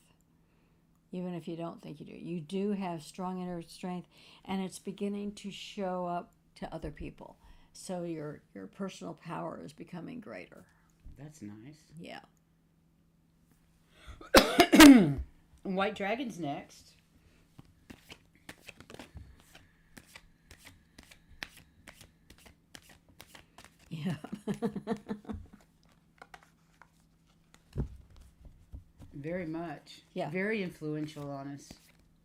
even if you don't think you do. You do have strong inner strength, and it's beginning to show up to other people. So your personal power is becoming greater. That's nice. Yeah. White dragon's next. Yeah. Very much. Yeah. Very influential on us.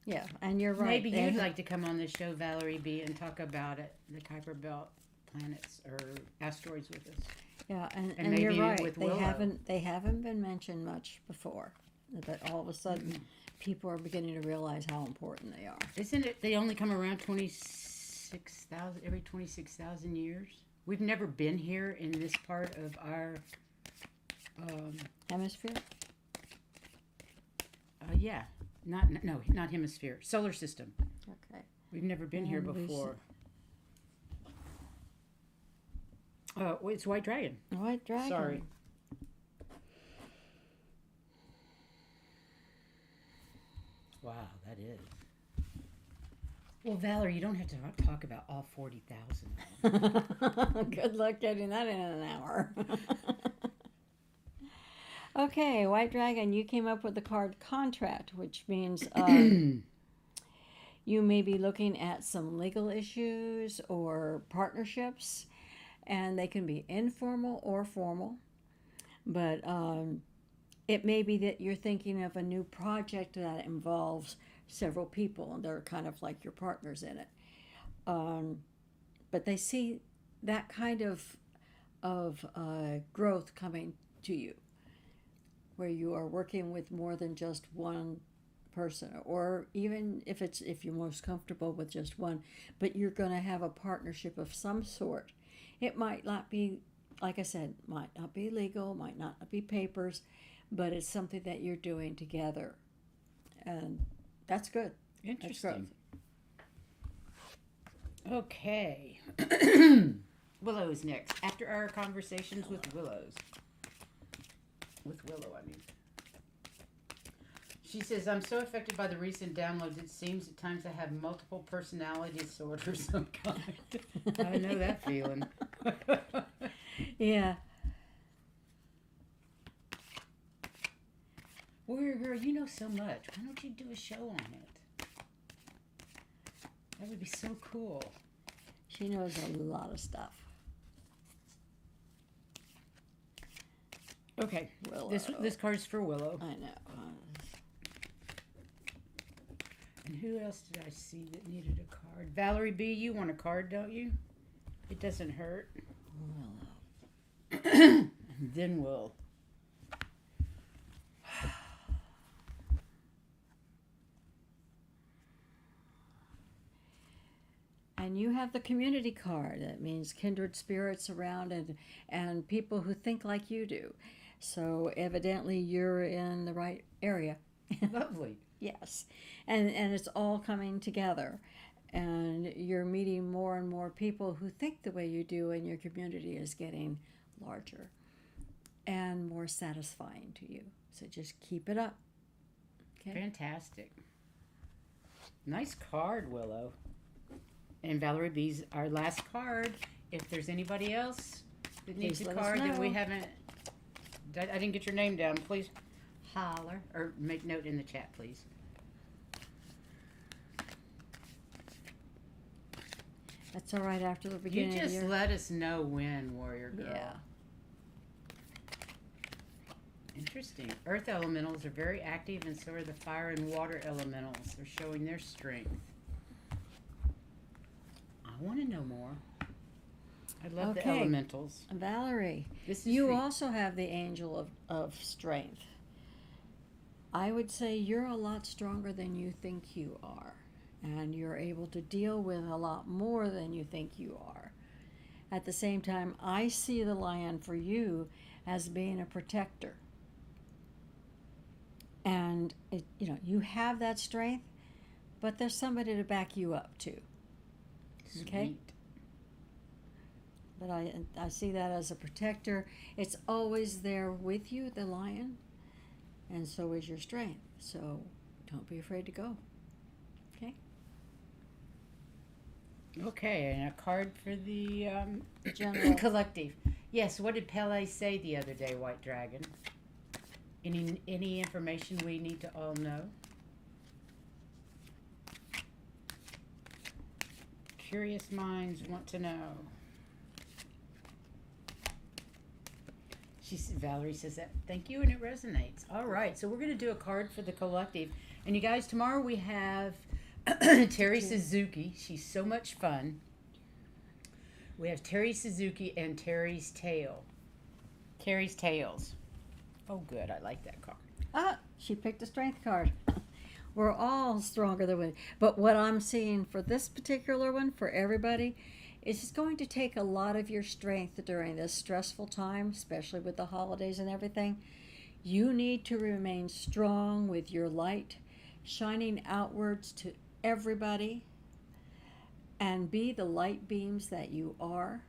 Yeah, and you're right. Maybe you'd like to come on this show, Valerie B., and talk about it, the Kuiper Belt planets or asteroids with us. Yeah, and maybe you're right. with They Willow. haven't been mentioned much before, but all of a sudden, people are beginning to realize how important they are. Isn't it? They only come around 26,000 every 26,000 years. We've never been here in this part of our. Hemisphere? Yeah, not hemisphere, solar system. Okay. We've never been here And we before. It's White Dragon. White dragon. Sorry. Wow, that is. Well, Valerie, you don't have to talk about all 40,000. Good luck getting that in an hour. Okay, White Dragon, you came up with the card contract, which means you may be looking at some legal issues or partnerships, and they can be informal or formal. But it may be that you're thinking of a new project that involves several people, and they're kind of like your partners in it. But they see that kind of growth coming to you, where you are working with more than just one person, or even if you're most comfortable with just one, but you're going to have a partnership of some sort. It might not be, like I said, might not be legal, might not be papers, but it's something that you're doing together, and that's good. Interesting. Okay. Willow's next. After our conversations with Willow, I mean. She says, I'm so affected by the recent downloads, it seems at times I have multiple personality disorder of some kind. I know that feeling. Yeah. Warrior Girl, you know so much. Why don't you do a show on it? That would be so cool. She knows a lot of stuff. Okay. Willow. This card's for Willow. I know. And who else did I see that needed a card? Valerie B., you want a card, don't you? It doesn't hurt. Willow. Then we'll. And you have the community card. That means kindred spirits around and people who think like you do. So evidently you're in the right area. Lovely. Yes. And it's all coming together. And you're meeting more and more people who think the way you do, and your community is getting larger and more satisfying to you. So just keep it up. Okay? Fantastic. Nice card, Willow. And Valerie B's our last card. If there's anybody else that needs Please a let us card that we know. haven't, I didn't get your name down, please holler or make note in the chat, please. That's all right after the You beginning of the just year. let us know when, Warrior Girl. Yeah. Interesting. Earth elementals are very active, and so are the fire and water elementals. They're showing their strength. I want to know more. I love the Okay. elementals. Valerie, This is you for- also have the angel of strength. I would say you're a lot stronger than you think you are. And you're able to deal with a lot more than you think you are. At the same time, I see the lion for you as being a protector. And you have that strength, but there's somebody to back you up too. Okay? Sweet. But I see that as a protector. It's always there with you, the lion, and so is your strength. So don't be afraid to go. Okay, and a card for the General. collective. Yes, what did Pele say the other day, White Dragon? Any information we need to all know? Curious minds want to know. Valerie says that. Thank you, and it resonates. All right, so we're going to do a card for the collective. And you guys, tomorrow we have Terry Suzuki. She's so much fun. We have Terry Suzuki and Terry's Tale. Terry's Tales. Oh, good. I like that card. Ah, she picked a strength card. We're all stronger than we. But what I'm seeing for this particular one, for everybody, is it's going to take a lot of your strength during this stressful time, especially with the holidays and everything. You need to remain strong with your light, shining outwards to everybody, and be the light beams that you are.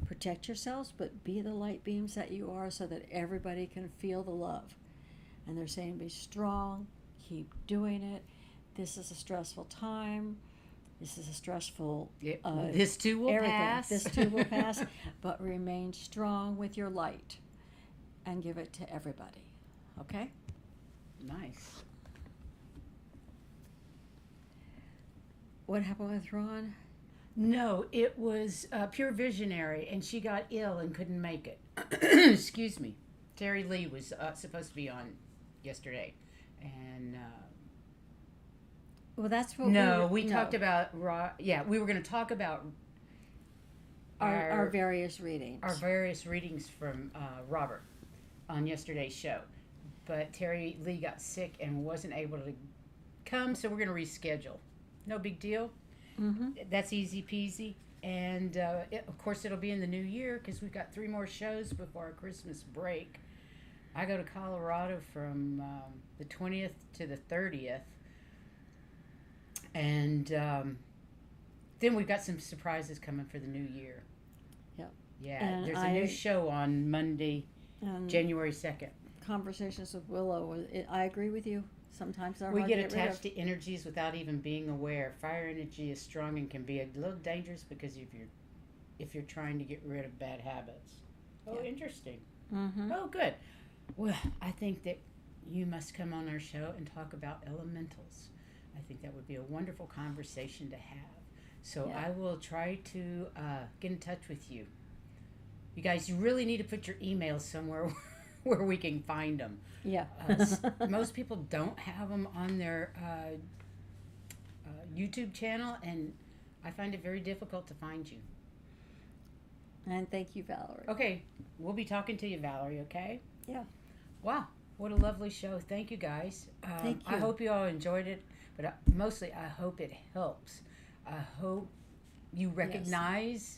Protect yourselves, but be the light beams that you are so that everybody can feel the love. And they're saying be strong, keep doing it. This is a stressful time. This is a stressful this too will everything. pass. This too will pass, but remain strong with your light and give it to everybody. Okay? Nice. What happened with Ron? No, it was Pure Visionary, and she got ill and couldn't make it. Excuse me. Terry Lee was supposed to be on yesterday, and Well, that's what we talked about. We were going to talk about our various readings. Our various readings from Robert on yesterday's show, but Terry Lee got sick and wasn't able to come, so we're going to reschedule. No big deal. Mm-hmm. That's easy peasy. And of course, it'll be in the new year because we've got 3 more shows before our Christmas break. I go to Colorado from the 20th to the 30th. And then we've got some surprises coming for the new year. Yep. Yeah, And there's a new show on Monday, January 2nd. Conversations with Willow. I agree with you. Sometimes they're We hard get to get rid attached of. to energies without even being aware. Fire energy is strong and can be a little dangerous because if you're trying to get rid of bad habits. Oh, Yeah. interesting. Mm-hmm. Oh, good. Well, I think that you must come on our show and talk about elementals. I think that would be a wonderful conversation to have. So Yeah. I will try to get in touch with you. You guys, you really need to put your emails somewhere where we can find them. Yeah. Most people don't have them on their YouTube channel, and I find it very difficult to find you. And thank you, Valerie. Okay, we'll be talking to you, Valerie, okay? Yeah. Wow, what a lovely show. Thank you, guys. Thank you. I hope you all enjoyed it, but mostly I hope it helps. I hope you recognize,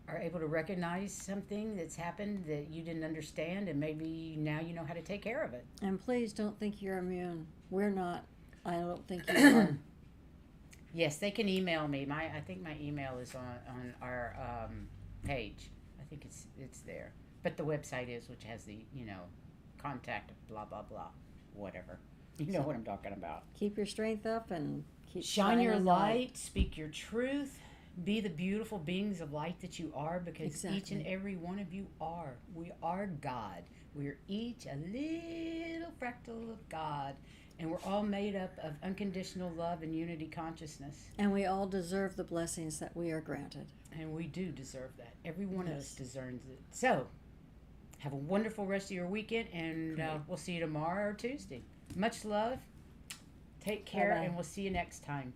are able to recognize something that's happened that you didn't understand, and maybe now you know how to take care of it. And please don't think you're immune. We're not. I don't think you are. Yes, they can email me. I think my email is on our page. I think it's there. But the website is, which has the, contact, blah, blah, blah, whatever. You know what I'm talking about. Keep your strength up and keep Shine your shining light, speak your truth, be the beautiful beings of light that you are, because each and every one of you are. We are God. We're each a little fractal of God, and we're all made up of unconditional love and unity consciousness. And we all deserve the blessings that we are granted. And we do deserve that. Every one of us deserves it. So, have a wonderful rest of your weekend, and we'll see you tomorrow or Tuesday. Much love. Take care, Bye-bye. and we'll see you next time.